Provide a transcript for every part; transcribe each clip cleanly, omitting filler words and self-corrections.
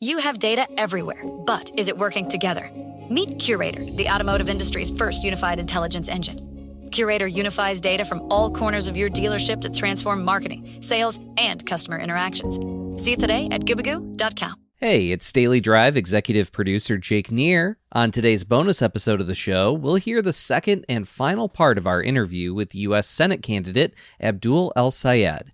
You have data everywhere, but is it working together? Meet Curator, the automotive industry's first unified intelligence engine. Curator unifies data from all corners of your dealership to transform marketing, sales, and customer interactions. See it today at gubagoo.com. Hey, it's Daily Drive executive producer Jake Neer. On today's bonus episode of the show, we'll hear the second and final part of our interview with U.S. Senate candidate Abdul El-Sayed.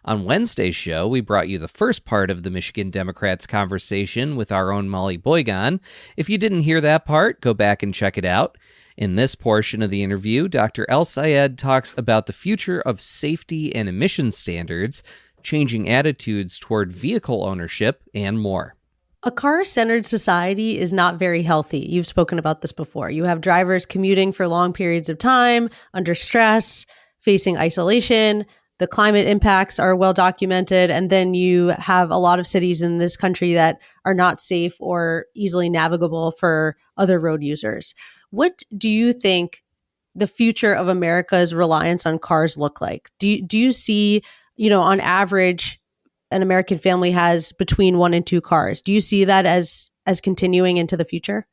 On Wednesday's show, we brought you the first part of the Michigan Democrats' conversation with our own Molly Boigon. If you didn't hear that part, go back and check it out. In this portion of the interview, Dr. El-Sayed talks about the future of safety and emission standards, changing attitudes toward vehicle ownership, and more. A car-centered society is not very healthy. You've spoken about this before. You have drivers commuting for long periods of time, under stress, facing isolation. The climate impacts are well documented. And then you have a lot of cities in this country that are not safe or easily navigable for other road users. What do you think the future of America's reliance on cars look like? Do you see, on average, an American family has between 1 and 2 cars? Do you see that as continuing into the future?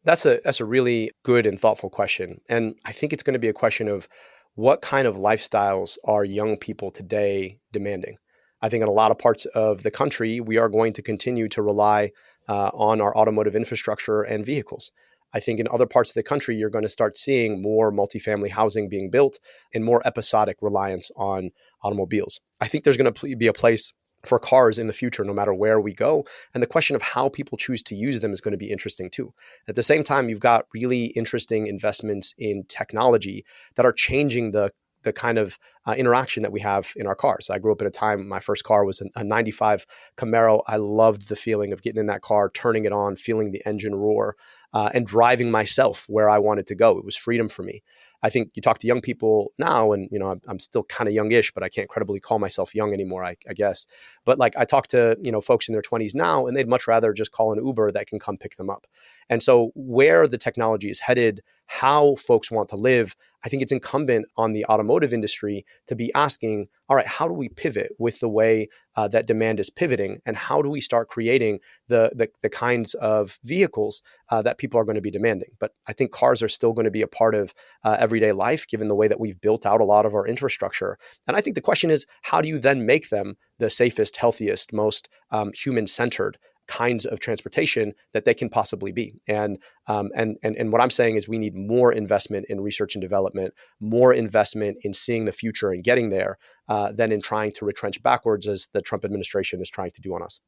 That's a really good and thoughtful question. And I think it's going to be a question of what kind of lifestyles are young people today demanding? I think in a lot of parts of the country, we are going to continue to rely on our automotive infrastructure and vehicles. I think in other parts of the country, you're going to start seeing more multifamily housing being built and more episodic reliance on automobiles. I think there's going to be a place for cars in the future, no matter where we go. And the question of how people choose to use them is going to be interesting too. At the same time, you've got really interesting investments in technology that are changing the kind of interaction that we have in our cars. I grew up at a time, my first car was a 95 Camaro. I loved the feeling of getting in that car, turning it on, feeling the engine roar, and driving myself where I wanted to go. It was freedom for me. I think you talk to young people now, and I'm still kind of youngish, but I can't credibly call myself young anymore, I guess. But like I talk to folks in their 20s now, and they'd much rather just call an Uber that can come pick them up. And so where the technology is headed, how folks want to live, I think it's incumbent on the automotive industry to be asking, all right, how do we pivot with the way that demand is pivoting? And how do we start creating the kinds of vehicles that people are going to be demanding? But I think cars are still going to be a part of everyday life, given the way that we've built out a lot of our infrastructure. And I think the question is, how do you then make them the safest, healthiest, most human-centered kinds of transportation that they can possibly be? And what I'm saying is we need more investment in research and development, more investment in seeing the future and getting there than in trying to retrench backwards as the Trump administration is trying to do on us.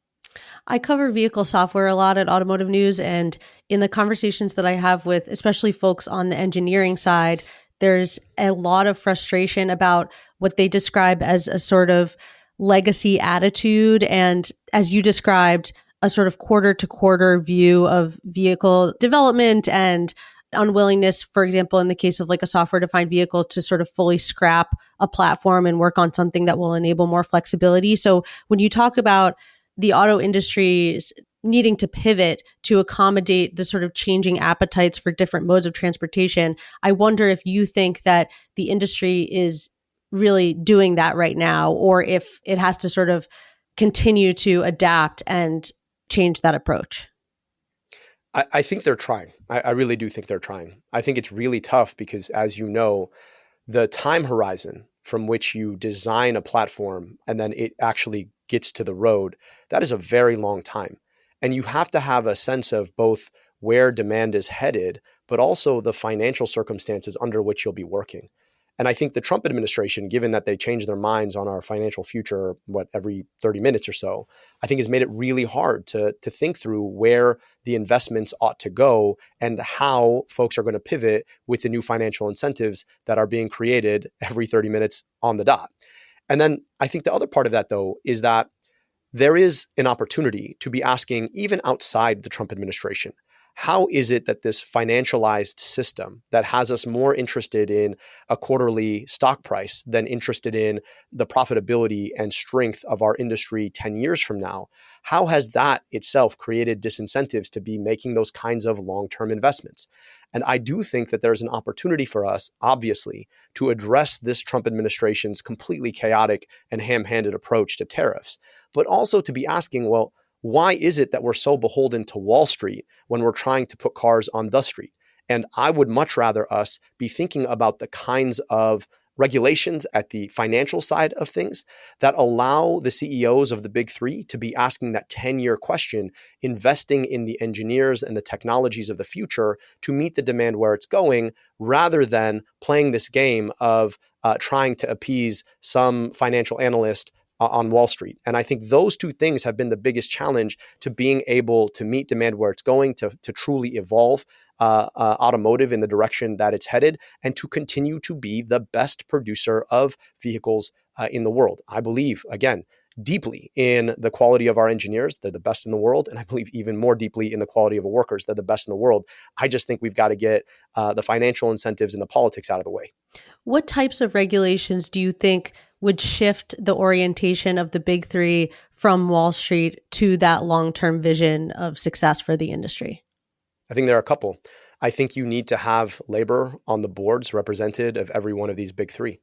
I cover vehicle software a lot at Automotive News, and in the conversations that I have with especially folks on the engineering side, there's a lot of frustration about what they describe as a sort of legacy attitude, and as you described, a sort of quarter-to-quarter view of vehicle development and unwillingness, for example, in the case of like a software-defined vehicle, to sort of fully scrap a platform and work on something that will enable more flexibility. So when you talk about the auto industry's needing to pivot to accommodate the sort of changing appetites for different modes of transportation, I wonder if you think that the industry is really doing that right now, or if it has to sort of continue to adapt and change that approach. I think they're trying. I really do think they're trying. I think it's really tough because, as you know, the time horizon from which you design a platform and then it actually gets to the road, that is a very long time. And you have to have a sense of both where demand is headed, but also the financial circumstances under which you'll be working. And I think the Trump administration, given that they change their minds on our financial future, every 30 minutes or so, I think has made it really hard to think through where the investments ought to go and how folks are going to pivot with the new financial incentives that are being created every 30 minutes on the dot. And then I think the other part of that, though, is that there is an opportunity to be asking, even outside the Trump administration, how is it that this financialized system that has us more interested in a quarterly stock price than interested in the profitability and strength of our industry 10 years from now, how has that itself created disincentives to be making those kinds of long-term investments? And I do think that there's an opportunity for us, obviously, to address this Trump administration's completely chaotic and ham-handed approach to tariffs, but also to be asking, well, why is it that we're so beholden to Wall Street when we're trying to put cars on the street? And I would much rather us be thinking about the kinds of regulations at the financial side of things that allow the CEOs of the big three to be asking that 10-year question, investing in the engineers and the technologies of the future to meet the demand where it's going, rather than playing this game of trying to appease some financial analyst on Wall Street. And I think those two things have been the biggest challenge to being able to meet demand where it's going, to truly evolve automotive in the direction that it's headed, and to continue to be the best producer of vehicles in the world. I believe, again, deeply in the quality of our engineers. They're the best in the world. And I believe even more deeply in the quality of our workers. They're the best in the world. I just think we've got to get the financial incentives and the politics out of the way. What types of regulations do you think would shift the orientation of the big three from Wall Street to that long-term vision of success for the industry? I think there are a couple. I think you need to have labor on the boards represented of every one of these big three.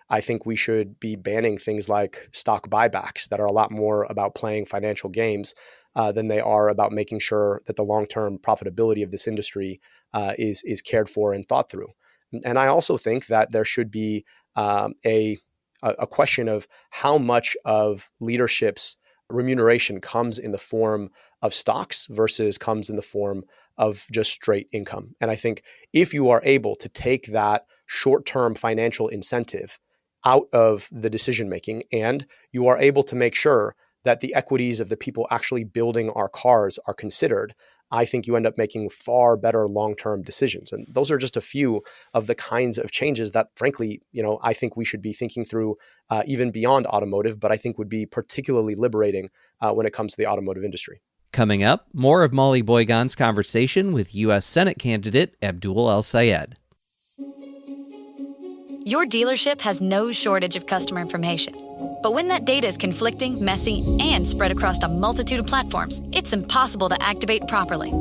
I think we should be banning things like stock buybacks that are a lot more about playing financial games than they are about making sure that the long-term profitability of this industry is cared for and thought through. And I also think that there should be a question of how much of leadership's remuneration comes in the form of stocks versus comes in the form of just straight income. And I think if you are able to take that short-term financial incentive out of the decision-making, and you are able to make sure that the equities of the people actually building our cars are considered, I think you end up making far better long-term decisions. And those are just a few of the kinds of changes that, frankly, I think we should be thinking through even beyond automotive, but I think would be particularly liberating when it comes to the automotive industry. Coming up, more of Molly Boigon's conversation with U.S. Senate candidate Abdul El-Sayed. Your dealership has no shortage of customer information. But when that data is conflicting, messy, and spread across a multitude of platforms, it's impossible to activate properly.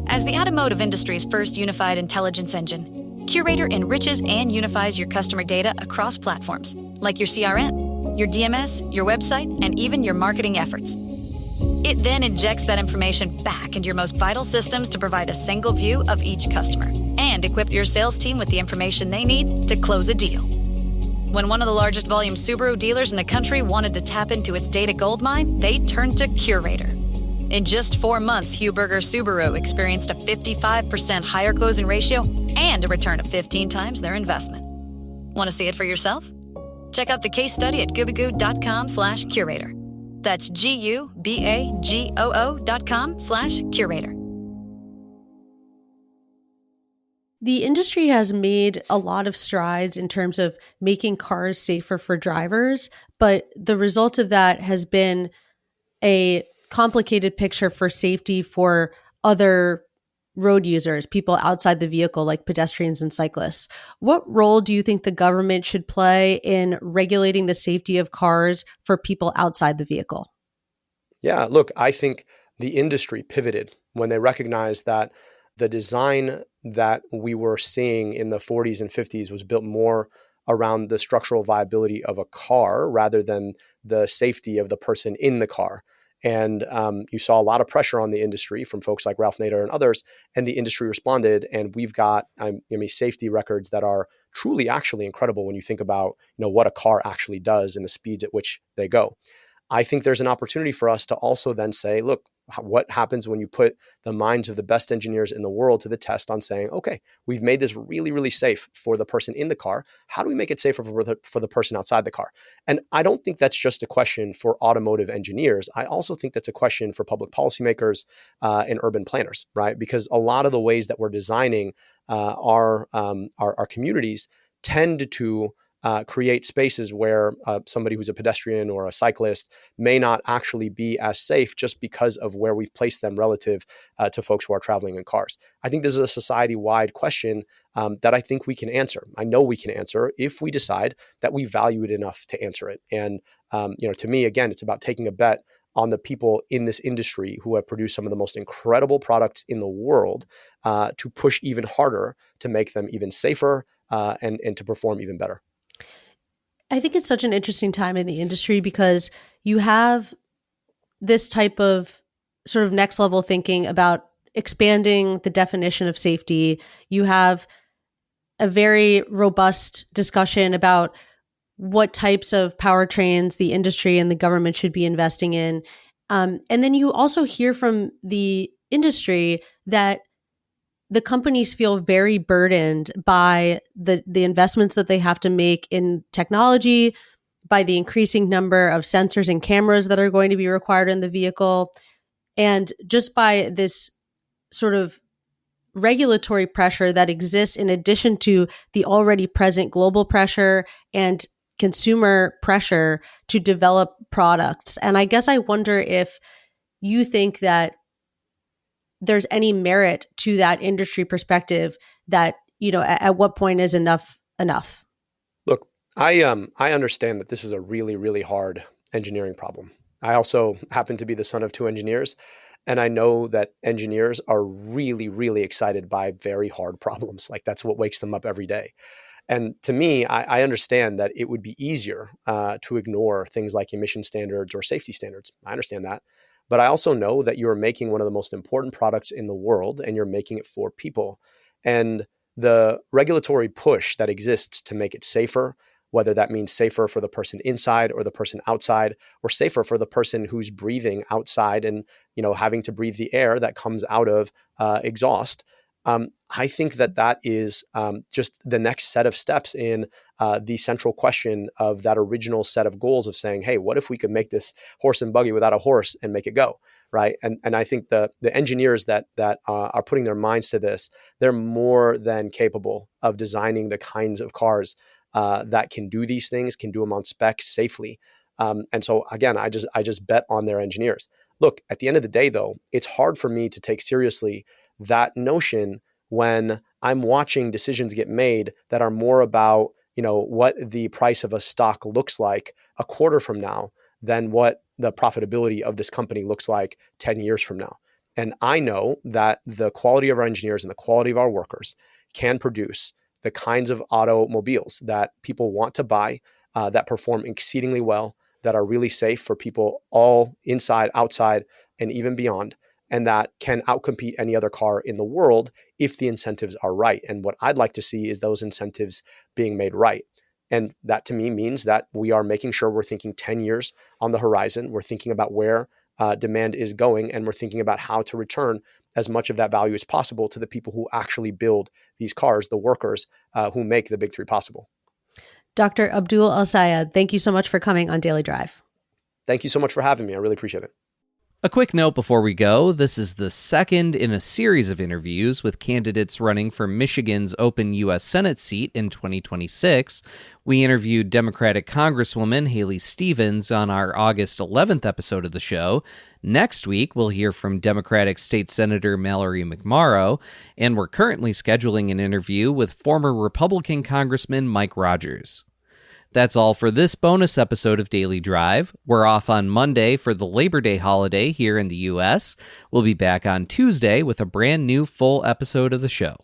As the automotive industry's first unified intelligence engine, Curator enriches and unifies your customer data across platforms, like your CRM, your DMS, your website, and even your marketing efforts. It then injects that information back into your most vital systems to provide a single view of each customer and equip your sales team with the information they need to close a deal. When one of the largest volume Subaru dealers in the country wanted to tap into its data goldmine, they turned to Curator. In just 4 months, Huberger Subaru experienced a 55% higher closing ratio and a return of 15 times their investment. Want to see it for yourself? Check out the case study at gubagoo.com/curator. That's GUBAGOO.com/curator. The industry has made a lot of strides in terms of making cars safer for drivers, but the result of that has been a complicated picture for safety for other road users, people outside the vehicle like pedestrians and cyclists. What role do you think the government should play in regulating the safety of cars for people outside the vehicle? Yeah, look, I think the industry pivoted when they recognized that the design that we were seeing in the 40s and 50s was built more around the structural viability of a car rather than the safety of the person in the car. And you saw a lot of pressure on the industry from folks like Ralph Nader and others, and the industry responded. And we've got safety records that are truly actually incredible when you think about what a car actually does and the speeds at which they go. I think there's an opportunity for us to also then say, look, what happens when you put the minds of the best engineers in the world to the test on saying, okay, we've made this really, really safe for the person in the car. How do we make it safer for the person outside the car? And I don't think that's just a question for automotive engineers. I also think that's a question for public policymakers and urban planners, right? Because a lot of the ways that we're designing our communities tend to create spaces where somebody who's a pedestrian or a cyclist may not actually be as safe just because of where we've placed them relative to folks who are traveling in cars. I think this is a society-wide question that I think we can answer. I know we can answer if we decide that we value it enough to answer it. And to me, again, it's about taking a bet on the people in this industry who have produced some of the most incredible products in the world to push even harder to make them even safer and to perform even better. I think it's such an interesting time in the industry because you have this type of sort of next level thinking about expanding the definition of safety. You have a very robust discussion about what types of powertrains the industry and the government should be investing in. And then you also hear from the industry that the companies feel very burdened by the investments that they have to make in technology, by the increasing number of sensors and cameras that are going to be required in the vehicle, and just by this sort of regulatory pressure that exists in addition to the already present global pressure and consumer pressure to develop products. And I guess I wonder if you think that there's any merit to that industry perspective, that, at what point is enough enough? Look, I understand that this is a really, really hard engineering problem. I also happen to be the son of two engineers, and I know that engineers are really, really excited by very hard problems. Like, that's what wakes them up every day. And to me, I understand that it would be easier to ignore things like emission standards or safety standards. I understand that. But I also know that you're making one of the most important products in the world, and you're making it for people. And the regulatory push that exists to make it safer, whether that means safer for the person inside or the person outside, or safer for the person who's breathing outside and, having to breathe the air that comes out of exhaust. I think that is just the next set of steps in the central question of that original set of goals of saying, hey, what if we could make this horse and buggy without a horse and make it go, right? And I think the engineers that are putting their minds to this, they're more than capable of designing the kinds of cars that can do these things, can do them on spec safely. And so again, I just bet on their engineers. Look, at the end of the day, though, it's hard for me to take seriously that notion when I'm watching decisions get made that are more about, what the price of a stock looks like a quarter from now than what the profitability of this company looks like 10 years from now. And I know that the quality of our engineers and the quality of our workers can produce the kinds of automobiles that people want to buy, that perform exceedingly well, that are really safe for people all inside, outside, and even beyond, and that can outcompete any other car in the world if the incentives are right. And what I'd like to see is those incentives being made right. And that to me means that we are making sure we're thinking 10 years on the horizon. We're thinking about where demand is going, and we're thinking about how to return as much of that value as possible to the people who actually build these cars, the workers who make the big three possible. Dr. Abdul El-Sayed, thank you so much for coming on Daily Drive. Thank you so much for having me. I really appreciate it. A quick note before we go, this is the second in a series of interviews with candidates running for Michigan's open U.S. Senate seat in 2026. We interviewed Democratic Congresswoman Haley Stevens on our August 11th episode of the show. Next week, we'll hear from Democratic State Senator Mallory McMorrow, and we're currently scheduling an interview with former Republican Congressman Mike Rogers. That's all for this bonus episode of Daily Drive. We're off on Monday for the Labor Day holiday here in the U.S. We'll be back on Tuesday with a brand new full episode of the show.